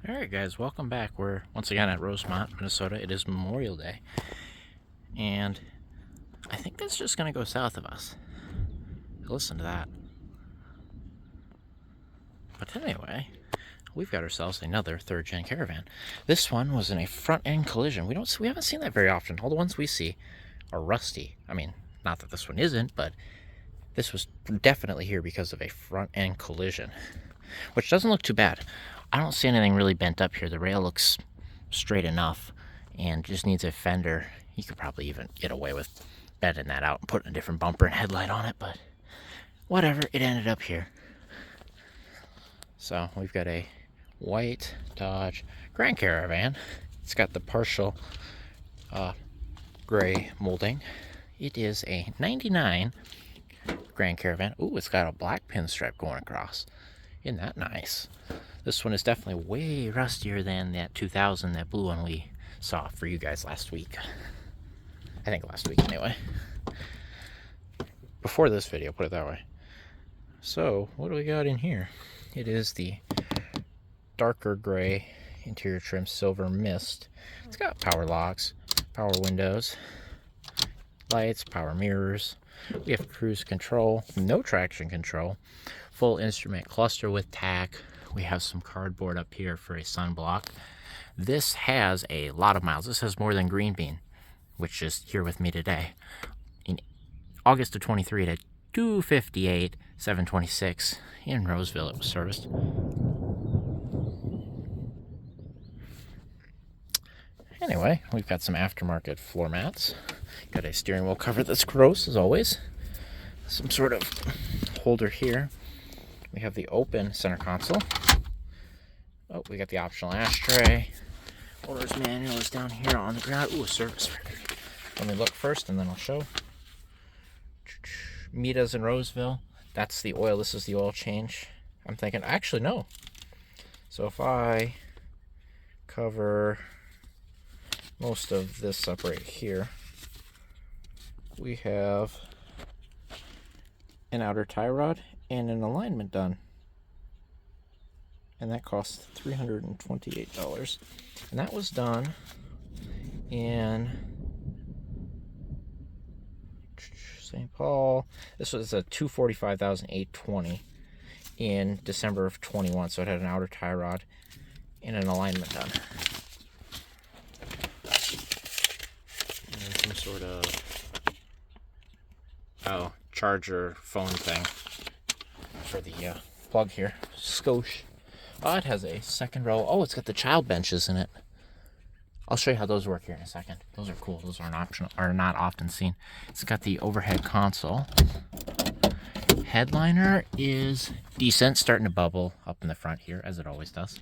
Alright guys, welcome back. We're once again at Rosemount, Minnesota. It is Memorial Day. And I think that's just going to go south of us. Listen to that. But anyway, we've got ourselves another third-gen Caravan. This one was in a front-end collision. We haven't seen that very often. All the ones we see are rusty. I mean, not that this one isn't, but this was definitely here because of a front-end collision, which doesn't look too bad. I don't see anything really bent up here. The rail looks straight enough and just needs a fender. You could probably even get away with bending that out and putting a different bumper and headlight on it, but whatever, it ended up here. So we've got a white Dodge Grand Caravan. It's got the partial gray molding. It is a 99 Grand Caravan. Ooh, it's got a black pinstripe going across. Isn't that nice? This one is definitely way rustier than that 2000, that blue one we saw for you guys last week. I think last week anyway. Before this video, put it that way. So, what do we got in here? It is the darker gray interior trim, silver mist. It's got power locks, power windows, lights, power mirrors. We have cruise control, no traction control, full instrument cluster with tack. We have some cardboard up here for a sunblock. This has a lot of miles. This has more than Green Bean, which is here with me today. In August of 23, it had 258, 726 in Roseville. It was serviced. Anyway, we've got some aftermarket floor mats. Got a steering wheel cover that's gross as always. Some sort of holder here. We have the open center console. Oh, we got the optional ashtray. Owner's manual is down here on the ground. Ooh, a service record. Let me look first and then I'll show. Mita's in Roseville. That's the oil. This is the oil change. I'm thinking, actually, no. So if I cover most of this up right here, we have an outer tie rod and an alignment done. And that costs $328. And that was done in St. Paul. This was a $245,820 in December of 21. So it had an outer tie rod and an alignment done. And then some sort of charger phone thing for the plug here. Skosh. Oh, it has a second row. Oh, it's got the child benches in it. I'll show you how those work here in a second. Those are cool. Those aren't optional, are not often seen. It's got the overhead console. Headliner is decent, starting to bubble up in the front here, as it always does.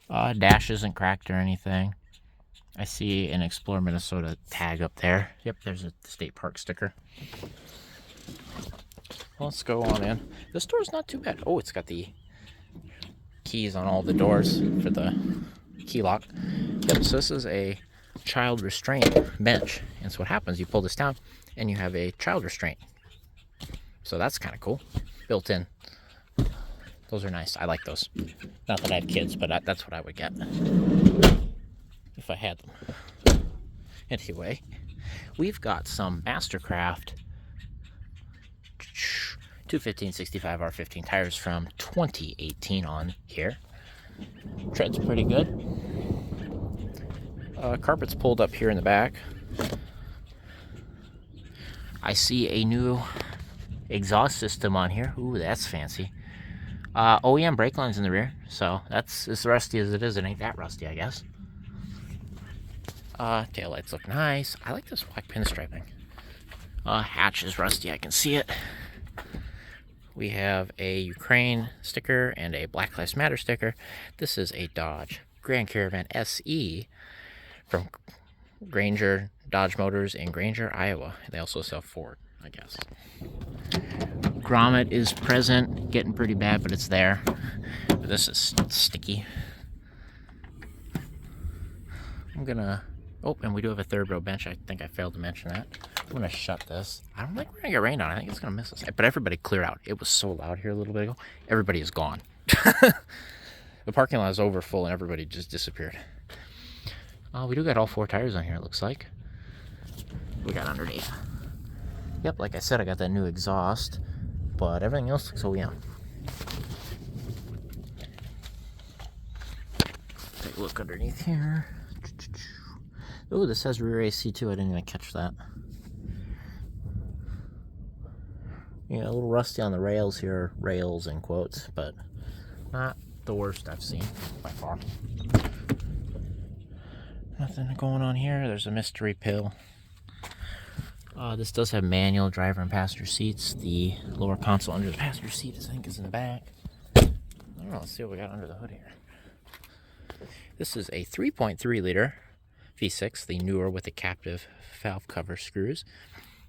Dash isn't cracked or anything. I see an Explore Minnesota tag up there. Yep, there's a state park sticker. Well, let's go on in. This door's not too bad. Oh, it's got the keys on all the doors for the key lock. Yep, so this is a child restraint bench. And so what happens, you pull this down and you have a child restraint. So that's kind of cool. Built in. Those are nice. I like those. Not that I have kids, but that's what I would get if I had them. Anyway, we've got some Mastercraft 215/65 R15 tires from 2018 on here. Tread's pretty good. Carpet's pulled up here in the back. I see a new exhaust system on here. Ooh, that's fancy. OEM brake lines in the rear, so that's as rusty as it is. It ain't that rusty, I guess. Taillights look nice. I like this black pinstriping. Hatch is rusty, I can see it. We have a Ukraine sticker and a Black Lives Matter sticker. This is a Dodge Grand Caravan SE from Granger Dodge Motors in Granger, Iowa. They also sell Ford, I guess. Grommet is present, getting pretty bad, but it's there. But this is sticky. I'm gonna... Oh, and we do have a third row bench. I think I failed to mention that. I'm gonna shut this. I don't think we're gonna get rained on. I think it's gonna miss us. But everybody clear out. It was so loud here a little bit ago. Everybody is gone. The parking lot is over full and everybody just disappeared. We do got all 4 tires on here, it looks like. We got underneath. Yep, like I said, I got that new exhaust, but everything else looks OEM. Take a look underneath here. Oh, this has rear AC too. I didn't even catch that. Yeah, a little rusty on the rails here. Rails in quotes, but not the worst I've seen by far. Nothing going on here. There's a mystery pill. This does have manual driver and passenger seats. The lower console under the passenger seat, I think, is in the back. I don't know. Let's see what we got under the hood here. This is a 3.3 liter V6, the newer with the captive valve cover screws.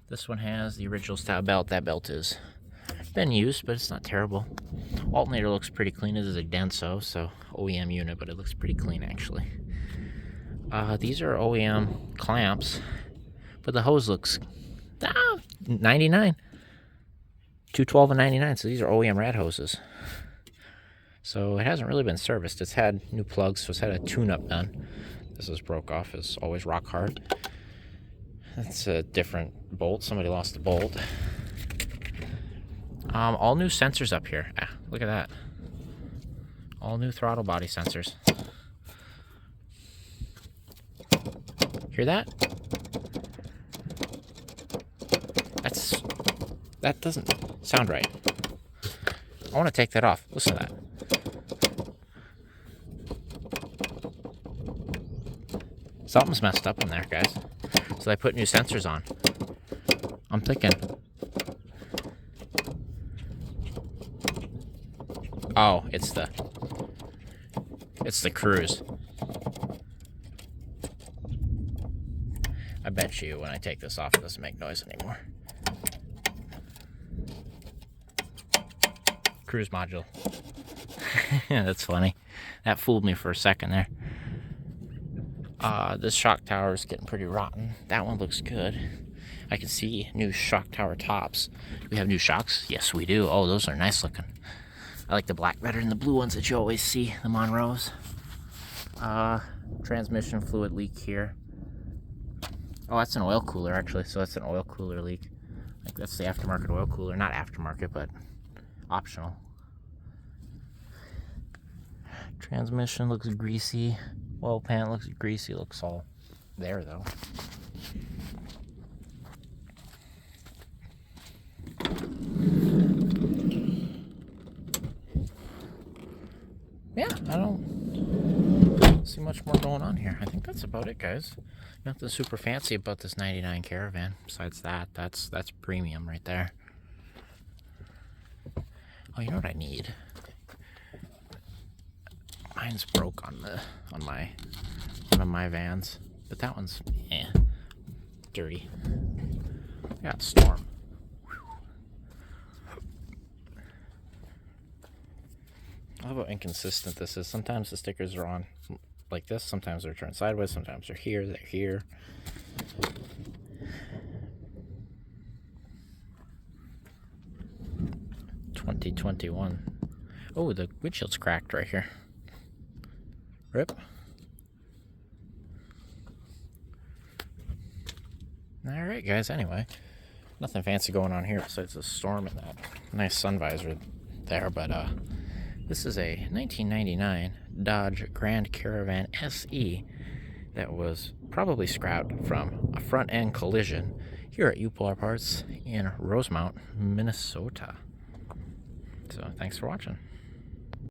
This one has the original style belt. That belt has been used, but it's not terrible. Alternator looks pretty clean. This is a Denso, so OEM unit, but it looks pretty clean actually. These are OEM clamps, but the hose looks 99. 212 and 99, so these are OEM rad hoses. So it hasn't really been serviced. It's had new plugs, so it's had a tune-up done. This is broke off, it's always rock hard. That's a different bolt. Somebody lost a bolt. All new sensors up here. Look at that. All new throttle body sensors. Hear that? That doesn't sound right. I want to take that off. Listen to that. Something's messed up in there, guys. So they put new sensors on. I'm thinking, oh, it's the cruise. I bet you when I take this off, it doesn't make noise anymore. Cruise module. That's funny. That fooled me for a second there. This shock tower is getting pretty rotten. That one looks good. I can see new shock tower tops. Do we have new shocks? Yes, we do. Oh, those are nice looking. I like the black better than the blue ones that you always see, the Monroes. Transmission fluid leak here. Oh, that's an oil cooler, actually. So that's an oil cooler leak. Like that's the aftermarket oil cooler. Not aftermarket, but optional. Transmission looks greasy. Oil pan looks greasy. Looks all there, though. Yeah, I don't see much more going on here. I think that's about it, guys. Nothing super fancy about this 99 Caravan. Besides that, that's premium right there. Oh, you know what I need? Mine's broke on one of my vans, but that one's dirty. Yeah, storm. I love how inconsistent this is. Sometimes the stickers are on like this, sometimes they're turned sideways, sometimes they're here, they're here. $2021. Oh, the windshield's cracked right here. Rip. Alright, guys, anyway. Nothing fancy going on here besides the storm and that nice sun visor there, but this is a 1999 Dodge Grand Caravan SE that was probably scrapped from a front-end collision here at U-Polar Parts in Rosemount, Minnesota. So, thanks for watching.